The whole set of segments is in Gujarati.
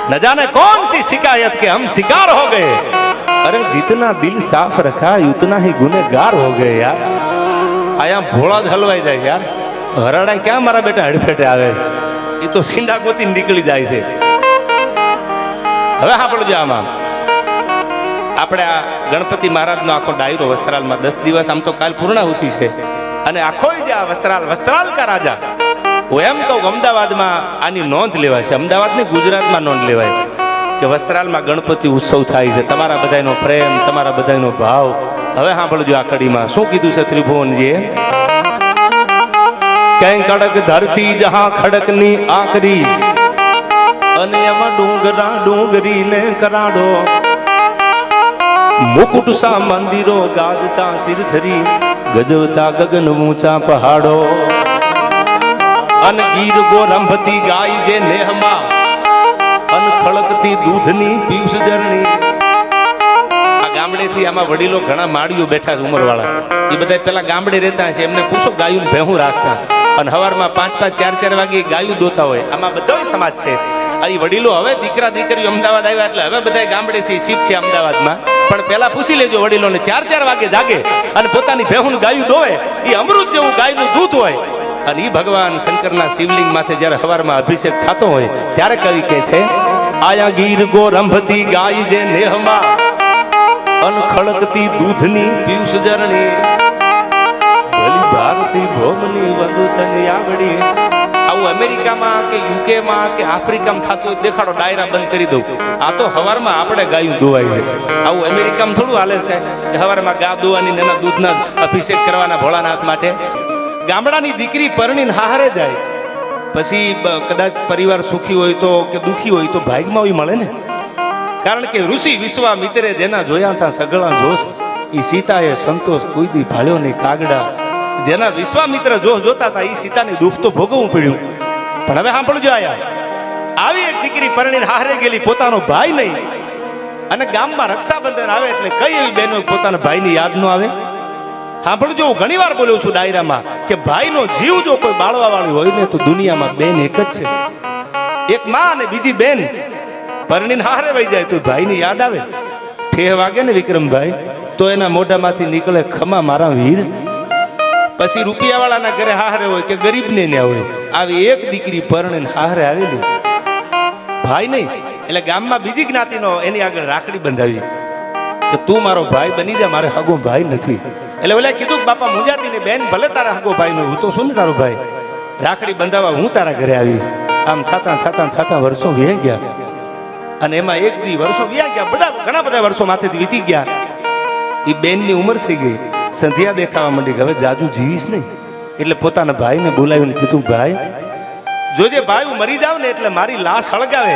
न जाने कौन सी शिकायत के हम शिकार हो गए। अरे जितना दिल साफ रखा उतना ही गुनेगार हो गए यार। आया भोळा ज हलवाई जाए यार। हराड़ा क्या मारा बेटा हड़फेटे आवे, ये तो सींडा गोती निकली जाए छे। હવે આપણું આમાં આપણે આ ગણપતિ મહારાજનો આખો ડાયરો વસ્ત્રાલમાં 10 દિવસ આમ તો કાલ પૂર્ણાહુતિ છે અને આખો જે આ વસ્ત્રાલ કા રાજા હું એમ કહું અમદાવાદમાં આની નોંધ લેવાય છે, અમદાવાદની ગુજરાતમાં નોંધ લેવાય કે વસ્ત્રાલમાં ગણપતિ ઉત્સવ થાય છે, તમારા બધાનો પ્રેમ, તમારા બધાનો ભાવ। હવે સાંભળજો આ કડીમાં શું કીધું છે ત્રિભુવનજીએ। કઈ કડક ધરતી જહાં ખડકની આકરી અને એમાં ડુંગરા ડુંગરી ને કરાડો, મુકુટ સા મંદિરો ગાજતા સિર ધરી ગજવતા ગગન ઊંચા પહાડો, અન ગીર ગોરંભતી ગાય જે નેહમાં અન ખળકતી દૂધની પિયુષ ઝરણી। આ ગામડેથી આમાં વડીલો ઘણા માળીઓ બેઠા છે ઉંમરવાળા, એ બધા પેલા ગામડે રહેતા છે, એમને પૂછો ગાયું ભેહું રાખતા અને સવારમાં 5-5, 4-4 વાગે ગાયું દોતા હોય। આમાં બધો સમાજ છે। આ વડીલો હવે દીકરા દીકરીઓ અમદાવાદ આવ્યા એટલે હવે બધા ગામડેથી શિફ્ટ થયા અમદાવાદમાં, પણ પેલા પૂછી લેજો વડીલોને 4-4 વાગે જાગે અને પોતાની ભેહું ગાયું દોવે, એ અમૃત જેવું ગાયનું દૂધ હોય। અને એ ભગવાન શંકરના શિવલિંગ માથે જ્યારે સવારમાં અભિષેક થતો હોય ત્યારે કવિ કહે છે આયા ગીર ગોરંભતી ગાય જે નેહમાં અન ખળકતી દૂધની પિયુષ ઝરણી, ભલી ભારતી ભોમની વધુ તને આવડી। આવું અમેરિકામાં કે યુકેમાં કે આફ્રિકામાં થતું હોય દેખાડો, ડાયરા બંધ કરી દઉં। આ તો સવારમાં આપણે ગાયું દોવાય છે, આવું અમેરિકામાં થોડું હાલે છે કે સવારમાં ગા દોવાની એના દૂધના અભિષેક કરવાના ભોળાનાથ માટે। ગામડાની દીકરી પરણીને હારે જાય પછી કદાચ પરિવાર સુખી હોય તો કે દુખી હોય તો ભાગમાં મળે ને, કારણ કે ઋષિ વિશ્વામિત્રે જેના જોયા હતા સગળા જોશ, એ સીતાએ સંતોષ કોઈ દી ભાળ્યો નહીં કાગડા। જેના વિશ્વામિત્ર જોશ જોતા હતા એ સીતાની દુઃખ તો ભોગવવું પડ્યું। પણ હવે સાંભળજો આયા આવી એક દીકરી પરણીને હારે ગયેલી, પોતાનો ભાઈ નહીં, અને ગામમાં રક્ષાબંધન આવે એટલે કઈ એવી બહેનો પોતાના ભાઈની યાદ ન આવે। સાંભળજો, હું ઘણી વાર બોલ્યો છું ડાયરામાં કે ભાઈનો જીવ જો કોઈ બાળવા વાળી હોય ને તો દુનિયામાં બેન એક જ છે, એક માં અને બીજી બેન। પરણીને હારે વહી જાય તો ભાઈની યાદ આવે। ઠેહ વાગે ને વિક્રમભાઈ તો એના મોઢામાંથી નીકળે ખમા મારા વીર। પછી રૂપિયાવાળાના ઘરે હારે હોય કે ગરીબને ન્યા હોય, આવી એક દીકરી પરણીને હારે આવેલી, ભાઈ નહીં એટલે ગામમાં બીજી જ્ઞાતિનો એની આગળ રાખડી બંધાવી કે તું મારો ભાઈ બની જા, મારે હગો ભાઈ નથી। એટલે ઓલા કીધું બાપા મુંજાતીની બેન ભલે તારા હગો ભાઈ નો, હું તો શું ને તારો ભાઈ, રાખડી બંધાવા હું તારા ઘરે આવીશ। આમ થતા વર્ષો વીતી ગયા, અને એમાં એક દી વર્ષો વીતી ગયા, ઘણા બધા વર્ષો માથેથી વીતી ગયા। એ બેનની ઉંમર થઈ ગઈ, સંધ્યા દેખાવા માંડી, હવે જાજુ જીવીશ નહીં, એટલે પોતાના ભાઈને બોલાવીને કીધું ભાઈ જોજે ભાઈ હું મરી જાવ ને એટલે મારી લાશ હળગાવે,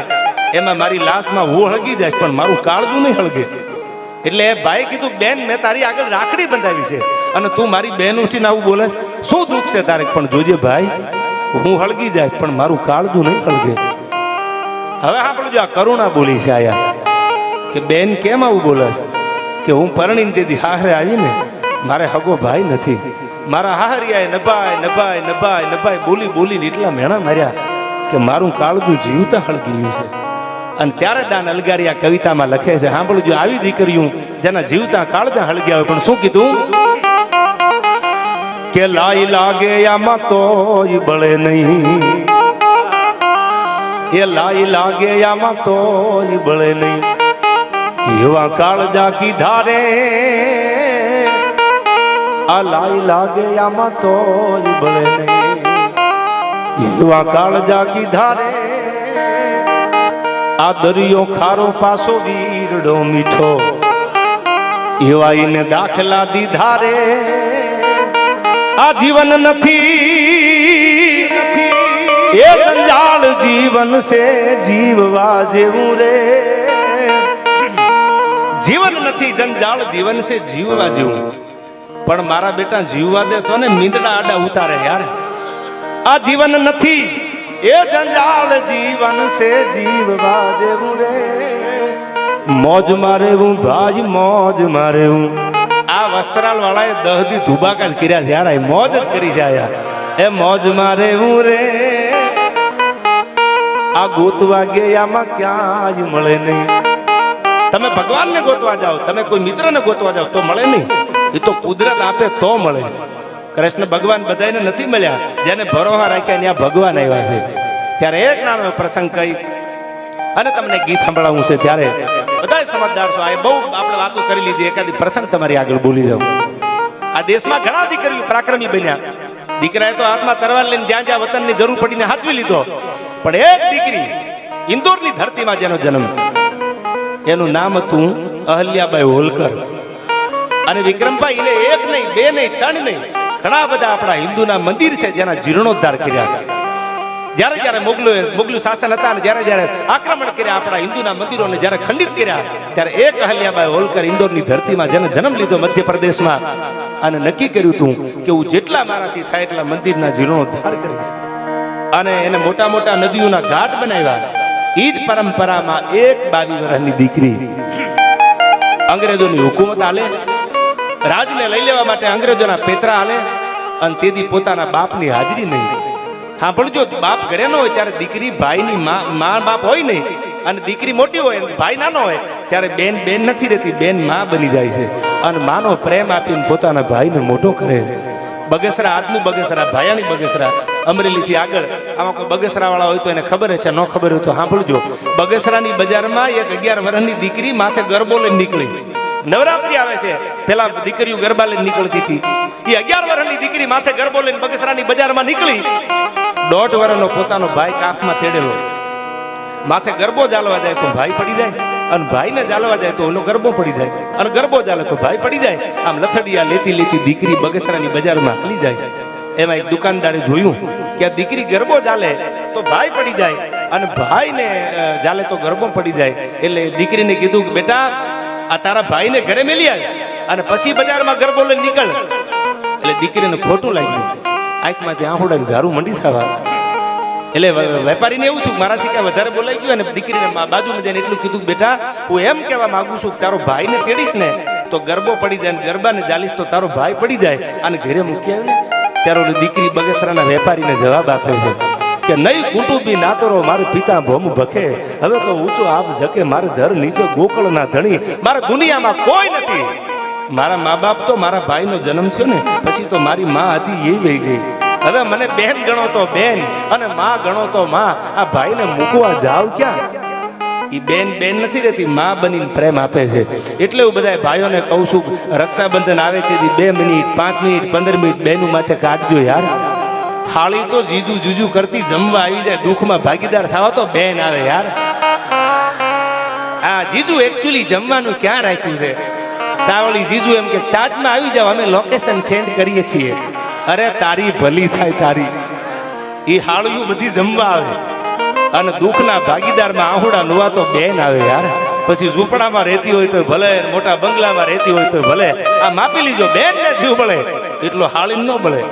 એમાં મારી લાશમાં હું હળગી જાય પણ મારું કાળજું નહીં હળગે। એટલે ભાઈ કીધું બેન મેં તારી આગળ રાખડી બંધાવી છે અને તું મારી બેન ઉઠીને આવું બોલે શું દુઃખ છે તારે, પણ જોજે ભાઈ હું હળગી જાય પણ મારું કાળજું નહીં હળગે। હવે સાંભળજો આ કરુણા બોલી છે આયા કે બેન કેમ આવું બોલે કે હું પરણીને તેથી હારે આવીને મારે હગો ભાઈ નથી, મારા હાહરિયાએ નભાય બોલી બોલીને એટલા મેણા માર્યા કે મારું કાળજું જીવતા હળગી ગયું છે। અને ત્યારે દાન અલગારી આ કવિતામાં લખે છે, સાંભળજો આવી દીકરીઓ જેના જીવતા કાળજા હળગ્યા હોય પણ શું કીધું કે લાઈ લાગે આમાં તોય બળે નહીં, એ લાઈ લાગે આમાં તોય બળે નહીં, એવા કાળજા કીધા રે આ લાઈ લાગે આમાં તોય બળે નહીં, એવા કાળજા કીધા રે આ દરિયો ખારો પાસો વીરડો મીઠો, એવા એને દાખલા દીધા રે આ જીવન નથી એ જંજાળ જીવન છે જીવવા જેવું રે, જીવન નથી જંજાળ જીવન છે જીવવા જેવું। પણ મારા બેટા જીવવા દે તો ને મીંદડા આડા ઉતારે યાર, આ જીવન નથી એ જંજાળ જીવન છે જીવવા જેવું રે, મોજ મારે હું ભાઈ મોજ મારે હું। આ વસ્ત્રાલ વાળાએ 10 દી ધુબાકા જ કર્યા છે યાર, મોજ જ કરી છે યાર, એ મોજ મારે હું રે આ ગોતવા ગયામાં ક્યાંય મળે નહીં. તમે ભગવાનને ગોતવા જાઓ, તમે કોઈ મિત્રને ગોતવા જાઓ તો મળે નહીં. એ તો કુદરત આપે તો મળે. કૃષ્ણ ભગવાન બધાને નથી મળ્યા, જેને ભરોસા રાખ્યા ત્યાં ભગવાન આવ્યા છે. ત્યારે એક નાનો પ્રસંગ કહી અને તમને ગીત સંભળાવું છે. ત્યારે બધા સમજદાર છો. આ બહુ આપણે વાતો કરી લીધી, એકાદી પ્રસંગ તમારી આગળ બોલી જાઉં. આ દેશમાં ઘણા દીકરીઓ પરાક્રમી બન્યા. દીકરાએ તો હાથમાં તરવાર લઈને જ્યાં જ્યાં વતનની જરૂર પડીને હાચવી લીધો. પણ એક દીકરી ઇન્દોરની ધરતીમાં જેનો જન્મ, એનું નામ હતું અહલ્યાબાઈ હોલકર. અને વિક્રમભાઈ એને એક નહીં, બે નહીં, ત્રણ નહીં, ઘણા બધા આપણા હિન્દુના મંદિર છે જેના જીર્ણોદ્ધાર કર્યા. જ્યારે જ્યારે મોગલું શાસન હતા અને જ્યારે જ્યારે આક્રમણ કર્યા આપણા હિન્દુના મંદિરોને જ્યારે ખંડિત કર્યા, ત્યારે એક અહલ્યાબાઈ હોલકર ઇન્દોરની ધરતીમાં જેને જન્મ લીધો મધ્યપ્રદેશમાં, અને નક્કી કર્યું હતું કે હું જેટલા મારાથી થાય એટલા મંદિરના જીર્ણોદ્ધાર કરીશ. અને એને મોટા મોટા નદીઓના ઘાટ બનાવ્યા. એ જ પરંપરામાં એક 22 વર્ષની દીકરી અંગ્રેજોની હુકુમત આલે, રાજને લઈ લેવા માટે અંગ્રેજોના પેતરા આલે, અને તેથી પોતાના બાપની હાજરી નહીં. હા પણ જો બાપ ઘરે ન હોય ત્યારે દીકરી ભાઈની મા બાપ હોય નહીં, અને દીકરી મોટી હોય ભાઈ નાનો હોય ત્યારે બેન બેન નથી રહેતી, બેન માં બની જાય છે. અને માનો પ્રેમ આપીને પોતાના ભાઈને મોટો કરે. બગસરા, આજનું બગસરા, ભાયાની બગસરા, અમરેલીથી આગળ. આમાં કોઈ બગસરા વાળા હોય તો એને ખબર હશે, ન ખબર હોય તો સાંભળજો. બગસરાની બજારમાં એક 11 વર્ષની દીકરી માથે ગરબો લઈને નીકળી. નવરાત્રી આવે છે, પેલા દીકરીઓ ગરબા લઈને નીકળતી હતી. એ 11 વર્ષની દીકરી માથે ગરબો લઈને બગસરાની બજારમાં નીકળી. 1.5 વર્ષનો પોતાનો ભાઈ કાખમાં તેડેલો. માથે ગરબો ચાલવા જાય તો ભાઈ પડી જાય, અને ભાઈને ચાલવા જાય તો ઓલો ગરબો પડી જાય, અને ગરબો ચાલે તો ભાઈ પડી જાય. આમ લથડિયા લેતી લેતી દીકરી બગસરાની બજારમાં હાલી જાય. એમાં એક દુકાનદારે જોયું કે આ દીકરી ગરબો ચાલે તો ભાઈ પડી જાય, અને ભાઈને ચાલે તો ગરબો પડી જાય. એટલે દીકરીને કીધું કે બેટા, આ તારા ભાઈને ઘરે મેલી આવ અને પછી બજારમાં ગરબો લઈને નીકળ. એટલે દીકરીને ખોટું લાગ્યું. આંખમાંથી આંખોડા ધારું મંડી થવા. એટલે વેપારીને એવું થયું મારાથી ક્યાં વધારે બોલાઈ ગયું, અને દીકરીને બાજુમાં જઈને એટલું કીધું, બેટા હું એમ કહેવા માંગુ છું કે તારો ભાઈને તેડીશ ને તો ગરબો પડી જાય, ગરબાને ચાલીશ તો તારો ભાઈ પડી જાય. અને ઘરે મૂકી આવે ને ત્યારે ઓલી દીકરી બગસરાના વેપારીને જવાબ આપે છે કે નહીં કુટુંબી નાતરો મારે પિતા ભોમ ભખે, હવે તો ઊંચો આપ જકે મારે ધર નીચે ગોકળના ધણી, મારે દુનિયામાં કોઈ નથી. મારા મા બાપ તો મારા ભાઈનો જન્મ થયો ને પછી તો મારી માં હતી એ વહી ગઈ. હવે મને બેન ગણો તો બેન અને માં ગણો તો માં. આ ભાઈને મૂકવા જાવ ક્યાં? ઈ બેન બેન નથી રહેતી, માં બનીને પ્રેમ આપે છે. એટલે હું બધા ભાઈઓને કહું છું, રક્ષાબંધન આવે તેથી 2 મિનિટ 5 મિનિટ 15 મિનિટ બેનું માટે કાઢજો યાર. થાળી તો જીજુ જુજુ કરતી જમવા આવી જાય, દુઃખમાં ભાગીદાર થવા તો બેન આવે યાર. આ જીજુ એકચ્યુઅલી જમવાનું ક્યાં રાખ્યું છે? તાવળી જીજુ એમ કે તાજમાં આવી જાવ, અમે લોકેશન સેન્ડ કરીએ છીએ. અરે તારી ભલી થાય તારી. એ હાળિયું બધી જમવા આવે, અને દુઃખના ભાગીદારમાં આહુડા નુવા તો બેન આવે યાર. પછી ઝૂંપડામાં રહેતી હોય તો ભલે, મોટા બંગલામાં રહેતી હોય તો ભલે, આ માપી લીજો બેન ને જીવ બળે એટલો હાળી ન બળે.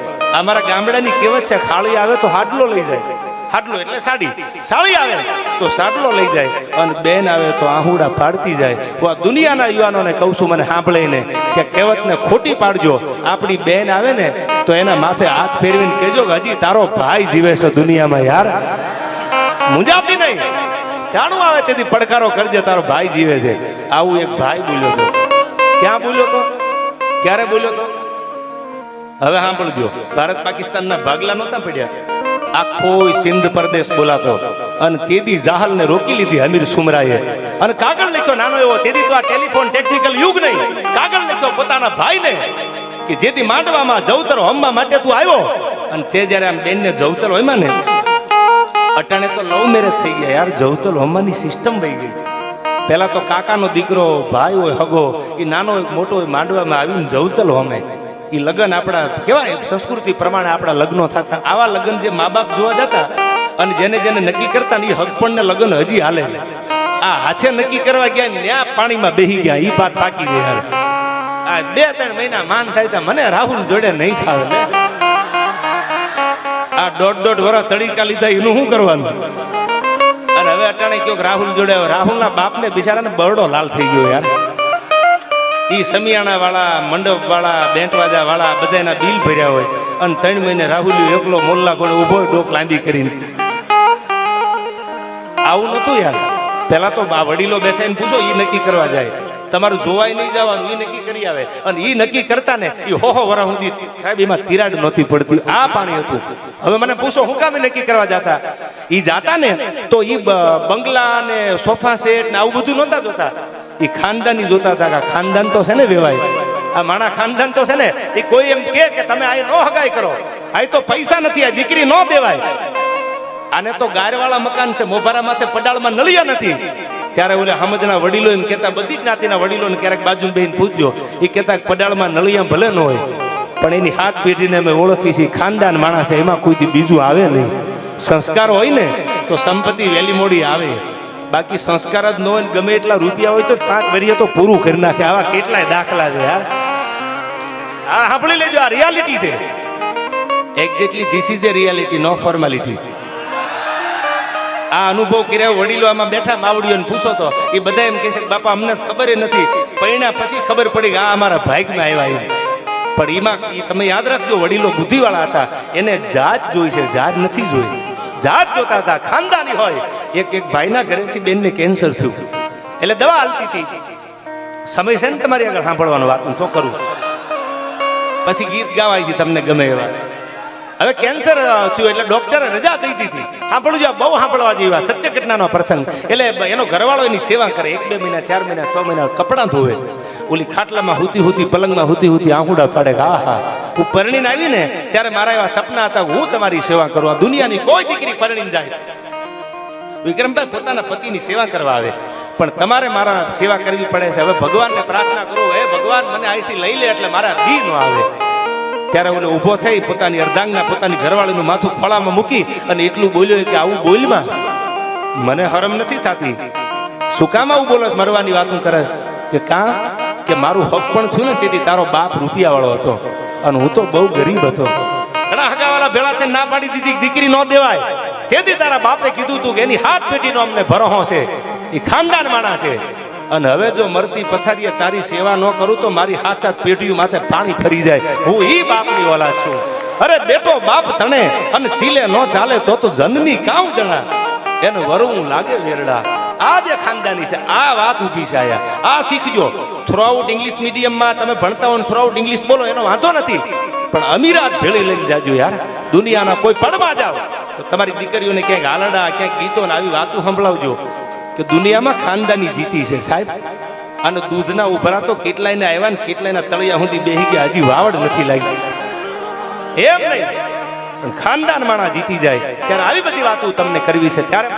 અમારા ગામડાની કહેવત છે, ખાળી આવે તો હાડલો લઈ જાય. હાડલો એટલે સાડી, સાડી આવે તો સાડલો લઈ જાય, અને બેન આવે તો આહુડા પાડતી જાય. હું આ દુનિયાના યુવાનોને કહું છું, મને સાંભળીને કે કહેવતને ખોટી પાડજો. આપણી બેન આવે ને તો એના માથે હાથ ફેરવીને કહેજો કે હજી તારો ભાઈ જીવે છે દુનિયામાં યાર. મુંજાતી નહીં, જાણું આવે તેથી પડકારો કરજે, તારો ભાઈ જીવે છે. આવું એક ભાઈ બોલ્યો હતો. ક્યાં બોલ્યો હતો? ક્યારે બોલ્યો હતો? હવે સાંભળજો. ભારત પાકિસ્તાનના ભાગલા નહોતા પડ્યા, આખો સિંધ પ્રદેશ બોલાતો, અને તેદી જાહલને રોકી લીધી અમીર સુમરાએ, અને કાગળ લખ્યો નાનો એવો. તેદી તો આ ટેલિફોન ટેકનિકલ યુગ નહીં. કાગળ લખ્યો પોતાના ભાઈને કે જેથી માંડવામાં જવતર હોમવા માટે તું આવ્યો. અને તે જયારે આમ બેનને જવતર હોયમાં ને, અટાણે તો લવ મેરેજ થઈ ગયા યાર. જવતર હોમવાની સિસ્ટમ વહી ગઈ. પેલા તો કાકાનો દીકરો, ભાઈ હોય હગો, એ નાનો હોય મોટો હોય, માંડવામાં આવીને જવતર હોમે. એ લગ્ન આપણા કેવાય સંસ્કૃતિ પ્રમાણે આપણા લગ્નો થતા. આવા લગ્ન જે મા બાપ જોવા જતા અને જેને જેને નક્કી કરતા ને, એ હગપણને લગ્ન હજી હાલે છે. આ હાથે નક્કી કરવા ગયા ને આ પાણીમાં બેહી ગયા, એ વાત પાકી ગઈ યાર. આ 2-3 મહિના માન થાય તો મને રાહુલ જોડે નહીં ખાવે. આ 1.5 વર્ષ તડીકા લીધા એનું શું કરવાનું? અને હવે અટાણે કયો રાહુલ જોડે, રાહુલના બાપને બિચારાને બરડો લાલ થઈ ગયો યાર. ઈ સમિયાણા વાળા, મંડપ વાળા, બેન્ટવાજા વાળા બધાના બિલ ભર્યા હોય, અને 3 મહિને રાહુલ એકલો મોલ્લા કોણે ઉભો ડોક લાંબી કરીને. આવું નતું યાર. પેલા તો આ વડીલો બેઠા ને પૂછો, ઈ નક્કી કરવા જાય. તમારું જોવાય નહીં જવાનું, ઈ નક્કી કરી આવે. અને ઈ નક્કી કરતા ને ઈ હો વરા સુધી સાહેબ એમાં તિરાડ નહોતી પડતી. આ પાણી હતું. હવે મને પૂછો હું કામ નક્કી કરવા જાતા? ઈ જાતા ને તો ઈ બંગલા ને સોફા સેટ ને આવું બધું નહોતા જોતા. ઈ ખાનદાની જોતા હતા કે ખાનદાન તો છે ને વેવાય. આ માણા ખાનદાન તો છે ને. એ કોઈ એમ કે તમે આ નો હગાઈ કરો, આ તો પૈસા નથી, આ દીકરી નો દેવાય. આને તો ગારવાળા મકાન છે, મોભારા માથે પડાળમાં નળિયા નથી. ત્યારે ઓલે સમજણા વડીલો એમ કહેતા, બધી જ્ઞાતિના વડીલોને ક્યારેક બાજુ બેન પૂછજો, એ કહેતા પડાળમાં નળિયા ભલે ન હોય પણ એની હાથ પેઢીને અમે ઓળખી છીએ, ખાનદાન માણસ છે, એમાં કોઈ બીજું આવે નહીં. સંસ્કાર હોય ને તો સંપત્તિ વહેલી મોડી આવે, બાકી સંસ્કાર જ ન હોય ને ગમે એટલા રૂપિયા હોય તો 5 વર્ષે તો પૂરું કરી નાખે. આવા કેટલાય દાખલા છે યાર. હા, સાંભળી લેજો, આ રિયાલિટી છે. Exactly this is a reality, no formality. આ અનુભવ કર્યા વડીલો આમાં બેઠા માવડીઓને પૂછો તો એ બધા એમ કહે છે કે બાપા અમને ખબર નથી, પૈણા પછી ખબર પડી કે આ અમારા ભાગમાં આવ્યા એમ. પણ એમાં તમે યાદ રાખજો, વડીલો બુદ્ધિવાળા હતા, એને જાત જોઈ છે, જાત નથી જોઈ. જાત જોતા હતા, ખાનદાની હોય. એક ભાઈના ઘરેથી બેનને કેન્સર થયું, એટલે દવા હાલતી હતી. સમય છે ને તમારી આગળ સાંભળવાનો, વાત હું તો કરું, પછી ગીત ગાવાય છે તમને ગમે એવા. હવે કેન્સર થયું એટલે ડોક્ટરે રજા દઈ દીધી. સાંભળજો, બહુ સાંભળવા જેવા સત્ય ઘટનાનો પ્રસંગ. એટલે એનો ઘરવાળો એની સેવા કરે, 1-2 મહિના 4 મહિના 6 મહિના કપડાં ધોવે, ઓલી ખાટલામાં હુતી પલંગમાં હુતી આંખુડા પાડે. હા હા, હું પરણીને આવી ને ત્યારે મારા એવા સપના હતા, હું તમારી સેવા કરું. આ દુનિયાની કોઈ દીકરી પરણીને જાય, વિક્રમભાઈ પોતાના પતિની સેવા કરવા આવે, પણ તમારે મારા સેવા કરવી પડે છે. હવે ભગવાનને પ્રાર્થના કરો, હે ભગવાન મને અહીંથી લઈ લે એટલે મારા દી ન આવે. ત્યારે ઓલો ઊભો થઈ પોતાની અર્ધાંગના પોતાની ઘરવાળીનું માથું ખોળામાં મૂકી અને એટલું બોલ્યો કે આવું બોલમાં મને હરમ નથી થતી. શું કામ આવું બોલો, મરવાની વાતું કરે કે કા કે મારું હક પણ થયું ને તેથી તારો બાપ રૂપિયા વાળો હતો અને હું તો બહુ ગરીબ હતો. ઘણા હગાવાળા ભેળા થઈને ના પાડી દીધી, દીકરી ન દેવાય. તેથી તારા બાપે કીધું તું કે એની હાથ પેટીનો અમને ભરોહો છે, એ ખાનદાન માણસ છે. અને હવે જો મરતી પથારીએ તારી સેવા ન કરું તો મારી હાથ પેટીઓ માથે પાણી ફરી જાય. હું ઈ બાપની ઓલાદ છું. અરે બેટો બાપ તણે અને ચીલે ન ચાલે તો જનની કામ જણા, એને વરવું લાગે વેરડા. આ જે ખાનદાની છે, આ વાત ઊભી છે. આ શીખજો. થ્રુઆઉટ ઇંગ્લિશ મીડિયમમાં તમે ભણતા હો, થ્રુઆઉટ ઇંગ્લિશ બોલો એનો વાંધો નથી, પણ અમીરાત ભેળી લઈને જાજો યાર. દુનિયાના કોઈ પડમાં જાઓ તો તમારી દીકરીઓને ક્યાંક હાલડા, ક્યાંક ગીતો ને આવી વાતો સંભળાવજો કે દુનિયામાં ખાનદાની જીતી છે સાહેબ. અને દૂધના ઉભરા તો કેટલાયને આવ્યા ને કેટલાયના તળિયા સુધી બેહી ગયા, હજી વાવડ નથી લાગી. એમ નહીં, પણ ખાનદાન માણા જીતી જાય ત્યારે આવી બધી વાતો તમને કરવી છે. ત્યારે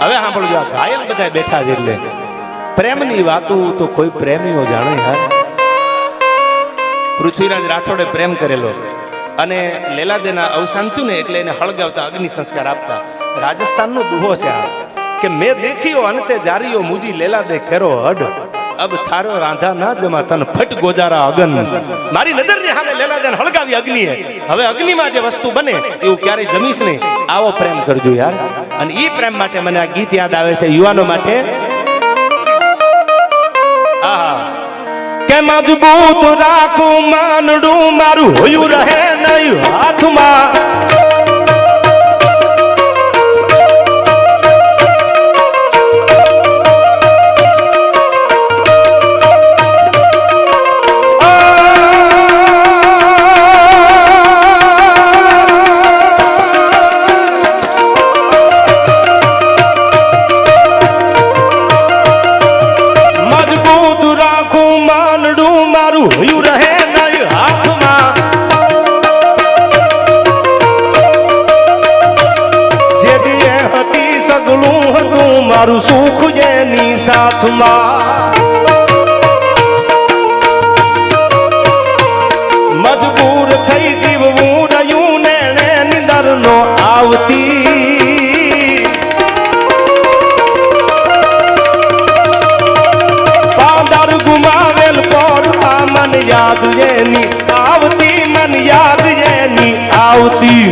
હવે સાંભળજો, આ ઘાયલ બધા બેઠા છે એટલે પ્રેમની વાતો તો કોઈ પ્રેમીઓ જાણે યાર. પૃથ્વીરાજ રાઠોડે પ્રેમ કરેલો અને લેલાદેના અવસાન થયું ને એટલે એને હળગાવતા, અગ્નિ સંસ્કાર આપતા. રાજસ્થાનનો દુહો છે આ કે મેં દેખ્યો અંતે જારીઓ મુજી લેલા દે કેરો હડ, અબ થારો રાંધા ના જમા તન ફટ ગોજારા અગન. મારી નજરની સામે લેલાદેને હળગાવી અગ્નિએ. હવે અગ્નિમાં જે વસ્તુ બને એવું ક્યારેય જમીશ નહીં. આવો પ્રેમ કરજો યાર. અને ઈ પ્રેમ માટે મને આ ગીત યાદ આવે છે યુવાનો માટે. આહા, કે મજબૂત રાખું માનડું મારું હોયું રહે નહીં હાથમાં. મારું સુખ એની સાથમાં મજબૂર થઈ જીવવું રહ્યું ને નિંદર નો આવતી. પાદર ગુમાવેલ પર આ મન યાદ એની આવતી, મન યાદ એની આવતી.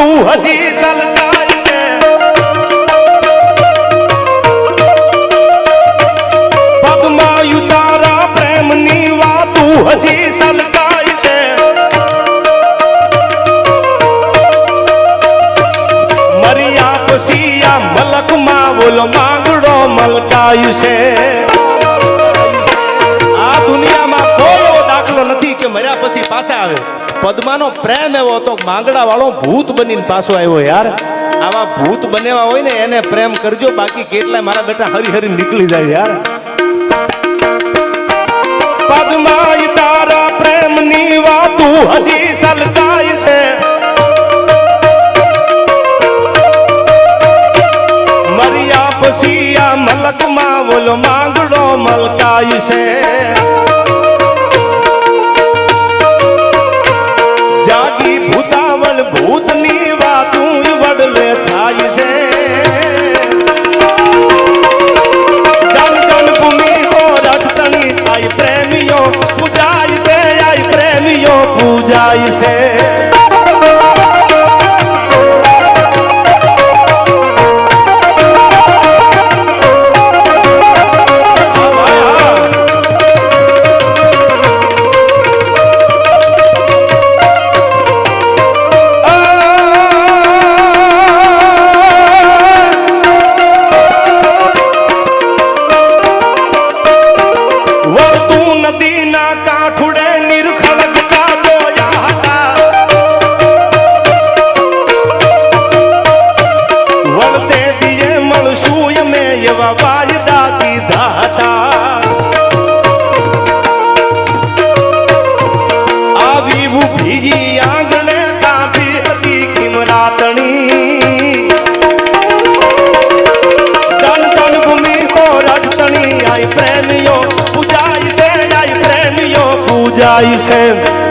વાતું હજી સલકાય છે પગમાં તારા પ્રેમની વાતું હજી સલકાય છે મરિયા પછી આ મલકમાં બોલો માંગડો મલકાય છે આ દુનિયામાં કોઈ એવો દાખલો નથી કે મર્યા પછી પાછા આવે પદ્માનો પ્રેમ એવો હતો માંગડા વાળો ભૂત બનીને પાછો આવ્યો યાર આવા ભૂત બનેવા હોય ને એને પ્રેમ કરજો બાકી કેટલાય મારા બેટા હરી હરી નીકળી જાય યાર પદ્મા તારા પ્રેમની વાતું હજી સલકાય છે મરિયા પછી આ મલકમાં બોલો માંગડો મલકાય છે જાગી ભૂતાવળ ભૂતની વાતું વડલે થાય છે જન જન ભૂમિ કો રટતણી આઈ પ્રેમીઓ પૂજાય છે આઈ પ્રેમીઓ પૂજાય છે જાય છે